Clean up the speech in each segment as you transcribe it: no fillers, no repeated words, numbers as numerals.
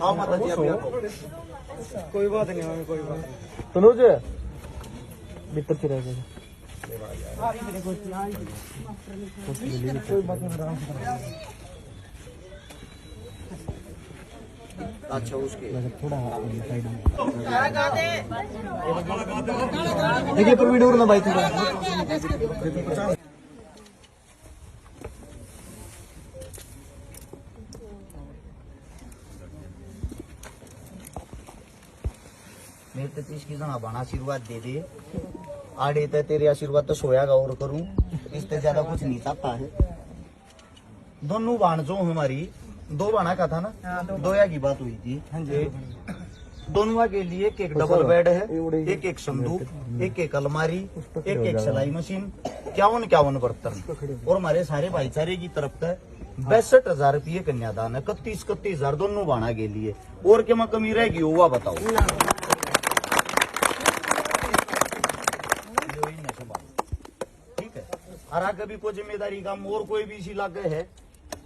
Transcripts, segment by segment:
आओ माता जी अभी आपको। कोई बात नहीं हमें, कोई बात नहीं। तनुज भीतर से रहेगा। अच्छा उसके थोड़ा देखिए पर वीडियो ना भाई थोड़ा। मेरे तो इसकी जना बना आशीर्वाद दे दे आड़े तो तेरे आशीर्वाद तो सोया का और करूं इससे ज्यादा कुछ नहीं चाहता है। दोनों बाण जो हमारी दो बाणा का था ना, दोया की बात हुई थी। दोनों के लिए एक एक डबल बेड है, एक एक संदूक, एक एक अलमारी, एक एक सिलाई मशीन, 51 बर्तन और हमारे सारे भाईचारे की तरफ से 62,000 रुपये कन्यादान है। 31,000 दोनों बाणा के लिए। और क्या मैं कमी रहेगी हुआ बताओ। ठीक है, और कभी कोई जिम्मेदारी काम और कोई भी इसी लागे है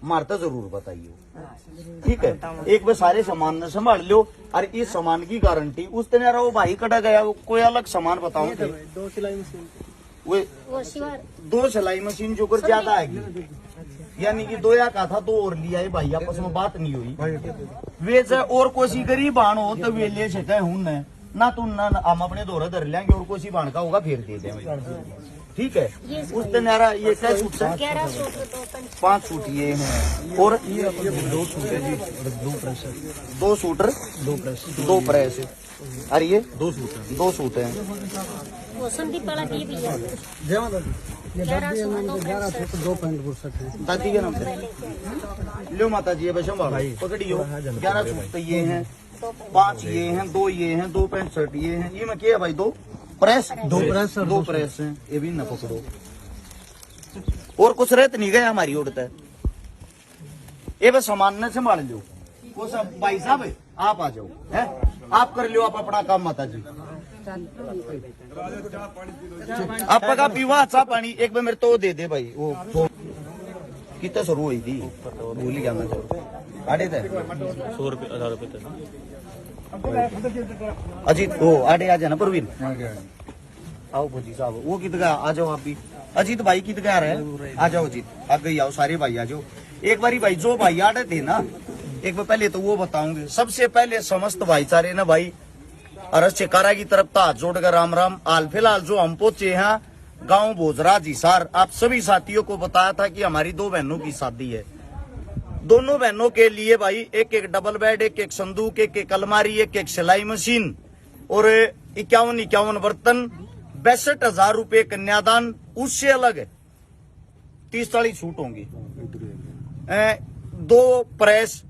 मारता जरूर बताइए। ठीक है, एक बार सारे सामान न संभाल लो और इस सामान की गारंटी उस दिन वो भाई कटा गया कोई अलग सामान बताओ। 2 सिलाई मशीन, वो 2 सिलाई मशीन जो कर ज्यादा आएगी, यानी कि 2 या का था तो और लिया है भाई, आपस में बात नहीं हुई। वे और कोई गरीब बाण हो तो वे ले सके हूं ना तो ना हम अपने दौरे धर लेंगे और कोई बाण का होगा फिर दे देंगे। ठीक है, उस दिन यार ये क्या सूट है? 5 सूट ये हैं और 2 सूट है जी, 2 सूटर 2 प्रेस। अरे ये 2 सूट है, 2 सूट हैं। दादी के नाम से लो माता जी बस पकड़ियो। 11 सूट तो ये हैं, 5 ये हैं, 2 ये हैं, 2 पैंट शर्ट ये हैं। ये में क्या है भाई? 2 प्रेस, 2 प्रेस हैं। ये भी न पकड़ो और कुछ रहत नहीं गया हमारी उड़ता है। ये बस सामान न संभाल लो। वो सब भाई साहब आप आ जाओ, है आप कर लो आप अपना काम माता जी। आप का पीवा अच्छा पानी एक बार मेरे तो दे दे भाई। वो कितना शुरू हुई थी भूल ही गया मैं तो। आड़े थे 100 रुपये 1000 रुपये तक। अजीत वो आड़े आ जाना परवीन आओ भोजी साहब। वो कित गया आ जाओ आप भी। अजीत भाई कित गया रहे आ जाओ अजीत आप गई आओ सारे भाई आ जाओ। एक बारी भाई जो भाई आड़े थे ना एक बार पहले तो वो बताऊंगे। सबसे पहले समस्त भाईचारे ना भाई अरस चेकारा की तरफ था जोड़कर राम राम। हाल फिलहाल जो हम पहुंचे हैं गांव भोजरा जिसार, आप सभी साथियों को बताया था कि हमारी 2 बहनों की शादी है। दोनों बहनों के लिए भाई एक एक डबल बेड, एक एक संदूक, एक एक अलमारी, एक एक सिलाई मशीन और 51 बर्तन, 62,000 रुपये कन्यादान। उससे अलग 30-40 सूट होंगे, 2 प्रेस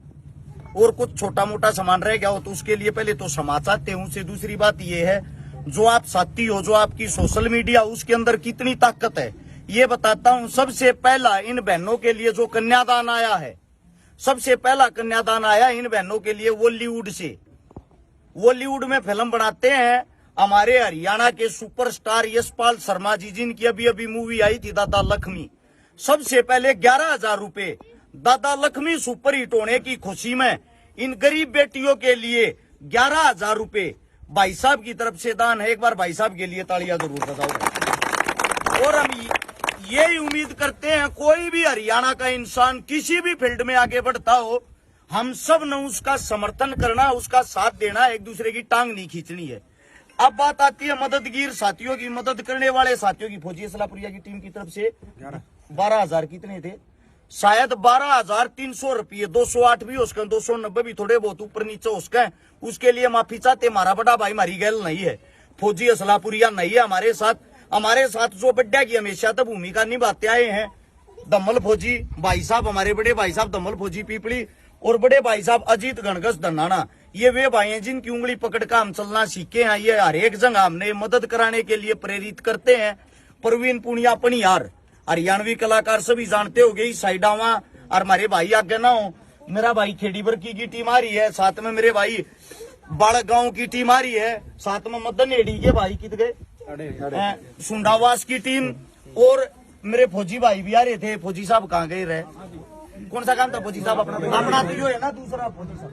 और कुछ छोटा मोटा सामान रह गया हो तो उसके लिए पहले तो क्षमा चाहते हूं। उससे दूसरी बात यह है जो आप साथी हो, जो आपकी सोशल मीडिया उसके अंदर कितनी ताकत है ये बताता हूं। सबसे पहला इन बहनों के लिए जो कन्यादान आया है, सबसे पहला कन्यादान आया इन बहनों के लिए बॉलीवुड से। बॉलीवुड में फिल्म बनाते हैं हमारे हरियाणा के सुपरस्टार यशपाल शर्मा जी, जिनकी अभी अभी मूवी आई थी दादा लक्ष्मी। सबसे पहले 11,000 रुपए दादा लक्ष्मी सुपर हिट होने की खुशी में इन गरीब बेटियों के लिए 11,000 रुपए भाई साहब की तरफ से दान है। एक बार भाई साहब के लिए तालियां जरूर बजाओ। और हम यही उम्मीद करते हैं कोई भी हरियाणा का इंसान किसी भी फील्ड में आगे बढ़ता हो, हम सब ने उसका समर्थन करना, उसका साथ देना, एक दूसरे की टांग नहीं खींचनी है। अब बात आती है मददगीर साथियों की, मदद करने वाले साथियों की। फौजी असलापुरिया की टीम की तरफ से 12,000 कितने थे? शायद 12,300 रुपये। 208 भी हो सके, 290 भी थोड़े बहुत ऊपर नीचे हो सके, उसके लिए माफी चाहते। हमारा बड़ा भाई मारी गैल नहीं है, फौजी असलापुरिया नहीं है हमारे साथ। हमारे साथ जो बड्डा की हमेशा तो भूमिका निभाते आए हैं दम्मल फौजी भाई साहब, हमारे बड़े भाई साहब दम्मल फौजी पीपली और बड़े भाई साहब अजीत गणगस धनाना। ये वे भाई हैं जिनकी उंगली पकड़ कर हम चलना सीखे हैं। ये हर एक जगह हमने मदद कराने के लिए प्रेरित करते हैं। प्रवीण पुनिया पनियार हरियाणवी कलाकार सभी जानते हो गई साइडावा। और हमारे भाई आगे ना हो, मेरा भाई खेड़ीबर की टीम आ रही है, साथ में मेरे भाई बाड़ गांव की टीम आ रही है, साथ में मदन एडी के भाई कित गए सुंडावास की टीम और मेरे फौजी भाई भी आ रहे थे। फौजी साहब कहाँ गए रहे? कौन सा काम था फौजी साहब? अपना तो है ना दूसरा फौजी साहब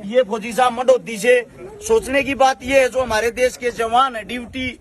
ये फौजी साहब मंडोदी से सोचने की बात ये है, जो हमारे देश के जवान है ड्यूटी,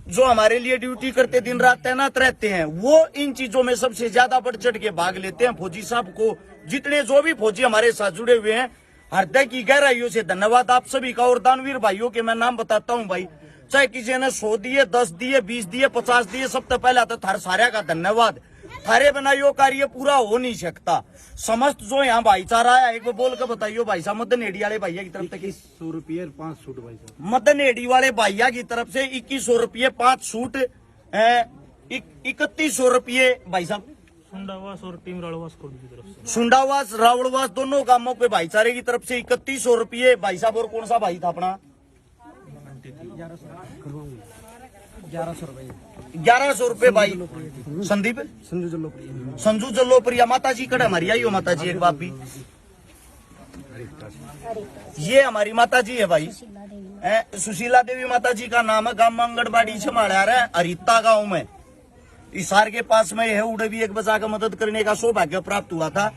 जो हमारे लिए ड्यूटी करते दिन रात तैनात रहते हैं, वो इन चीजों में सबसे ज्यादा बढ़ चढ़ के भाग लेते हैं। फौजी साहब को जितने जो भी फौजी हमारे साथ जुड़े हुए हैं, हृदय की गहराइयों से धन्यवाद आप सभी का। और दानवीर भाइयों के मैं नाम बताता हूँ भाई, चाहे किसी ने 100 दिए, 10 दिए, 20 दिए, 50 दिए, सबसे पहले तो थारे सारे का धन्यवाद। थारे बिना यो कार्य पूरा हो नहीं सकता। समस्त जो यहाँ भाईचारा है, एक बार बोल कर बताइयो भाई साहब, मदन हेडी वाले भैया की तरफ से 100 रुपये 5 सूट भाई साहब। मदन हेडी वाले भैया की तरफ से 2100 रुपये 5 सूट, 3100 रुपये भाई साहब सुंडावास और टीम राड़वास कोड की तरफ से, सुंडावास रावड़वास दोनों गांवों पे भाईचारे की तरफ से 3100 रुपये भाई साहब। और कौन सा भाई था अपना 1100 रुपये 1100 रुपये भाई संदीप संजू जल्लोप्रिया माता जी कड़े हमारी आई हो माता जी एक बात भी, ये हमारी माता जी है भाई, सुशीला देवी माता जी का नाम है। गांव आंगनबाड़ी संभाला रहा है हरिता गांव में, इसार के पास में है। उड़े भी एक बचा का मदद करने का सौभाग्य प्राप्त हुआ था।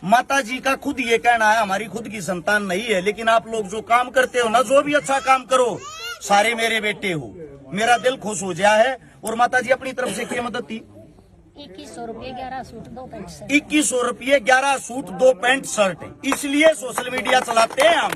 माता जी का खुद ये कहना है, हमारी खुद की संतान नहीं है, लेकिन आप लोग जो काम करते हो ना, जो भी अच्छा काम करो, सारे मेरे बेटे हो, मेरा दिल खुश हो गया है। और माता जी अपनी तरफ से क्या मदद थी? 2100 रुपये 11 सूट 2 पैंट शर्ट। 2100 रुपये 11 सूट 2 पैंट शर्ट। इसलिए सोशल मीडिया चलाते हैं हम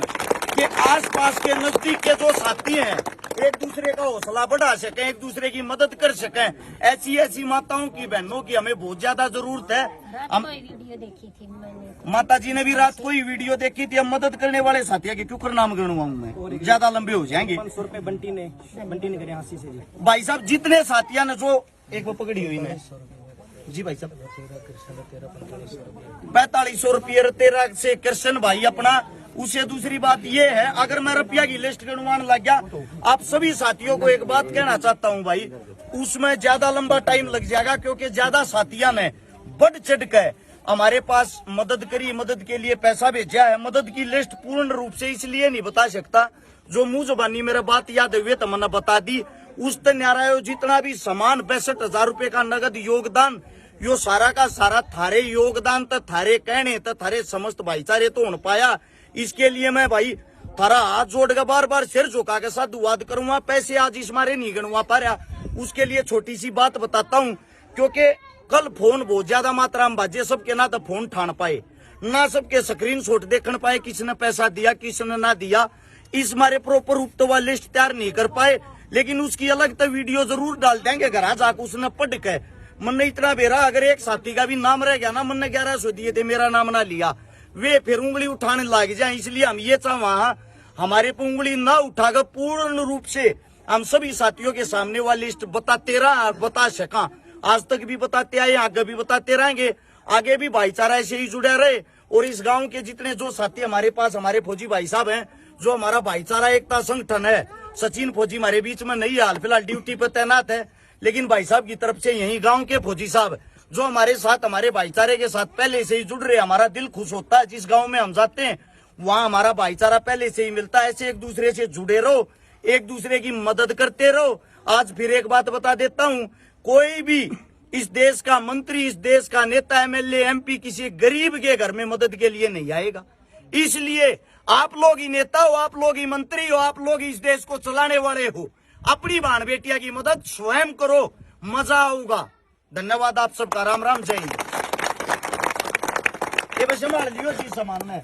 कि आसपास के नजदीक के जो साथी हैं एक दूसरे का हौसला बढ़ा सकें, एक दूसरे की मदद कर सकें। ऐसी ऐसी माताओं की, बहनों की हमें बहुत ज्यादा जरूरत है। रात को वीडियो देखी थी मैंने, माता जी ने भी रात को ही वीडियो देखी थी। हम मदद करने वाले साथियों के क्यों कर नाम गिनवाऊं मैं, ज्यादा लंबे हो जाएंगे। 500 रुपये बंटी ने करे हाथी से जी। भाई साहब जितने साथियों ने जो एक वो पकड़ी हुई ने जी भाई साहब 4500 रुपये 13 से कृष्ण भाई अपना। उसे दूसरी बात ये है, अगर मैं रुपया की लिस्ट गिनवाने लग गया, आप सभी साथियों को एक बात कहना चाहता हूं भाई, उसमें ज्यादा लंबा टाइम लग जाएगा, क्योंकि ज्यादा साथियों ने बढ़ चढ़ कर हमारे पास मदद करी, मदद के लिए पैसा भेजा है। मदद की लिस्ट पूर्ण रूप से इसलिए नहीं बता सकता, जो मुंह जुबानी मेरा बात याद हुए तो मैंने बता दी। उस न्यारा जितना भी सामान 62,000 रुपए का नगद योगदान, यो सारा का सारा थारे योगदान तो थारे कहने तो थारे समस्त भाईचारे तो हो पाया। इसके लिए मैं भाई थारा हाथ जोड़ के बार बार सिर झुका के साधुवाद करूंगा। पैसे आज इस मारे नहीं गणवा पा रहा, उसके लिए छोटी सी बात बताता हूं, क्योंकि कल फोन बहुत ज्यादा मात्रा में बाजे, सबके ना तो फोन ठान पाए, ना सबके स्क्रीन शॉट देखने पाए, किसने पैसा दिया किसने ना दिया, इस मारे प्रॉपर रूप तो वह लिस्ट तैयार नहीं कर पाए। लेकिन उसकी अलग तो वीडियो जरूर डाल देंगे घर जाकर, उसने पढ़ के मन ने इतना बेरा, अगर एक साथी का भी नाम रह गया ना, मन ने 1100 दिए थे, मेरा नाम ना लिया, वे फिर उंगली उठाने लग जाए। इसलिए हम ये चाह हमारे पे उंगली ना उठाकर पूर्ण रूप से हम सभी साथियों के सामने वाली लिस्ट बता सका। आज तक भी बताते आए, आगे भी बताते रहेंगे, आगे भी भाईचारा ऐसे ही जुड़े रहे। और इस गांव के जितने जो साथी हमारे पास, हमारे फौजी भाई साहब हैं, जो हमारा भाईचारा एकता संगठन है, सचिन फौजी हमारे बीच में नहीं, हाल फिलहाल ड्यूटी पर तैनात है, लेकिन भाई साहब की तरफ से यही गांव के फौजी साहब जो हमारे साथ, हमारे भाईचारे के साथ पहले से ही जुड़ रहे, हमारा दिल खुश होता है। जिस गांव में हम जाते हैं वहाँ हमारा भाईचारा पहले से ही मिलता है। ऐसे एक दूसरे से जुड़े रहो, एक दूसरे की मदद करते रहो। आज फिर एक बात बता देता हूँ, कोई भी इस देश का मंत्री, इस देश का नेता, एमएलए, एमपी किसी गरीब के घर में मदद के लिए नहीं आएगा। इसलिए आप लोग ही नेता हो, आप लोग ही मंत्री हो, आप लोग ही इस देश को चलाने वाले हो। अपनी बहन बेटिया की मदद स्वयं करो, मजा आऊगा। धन्यवाद आप सबका। राम राम, जय हिंद। ये बस संभाल लियो जी सामान में।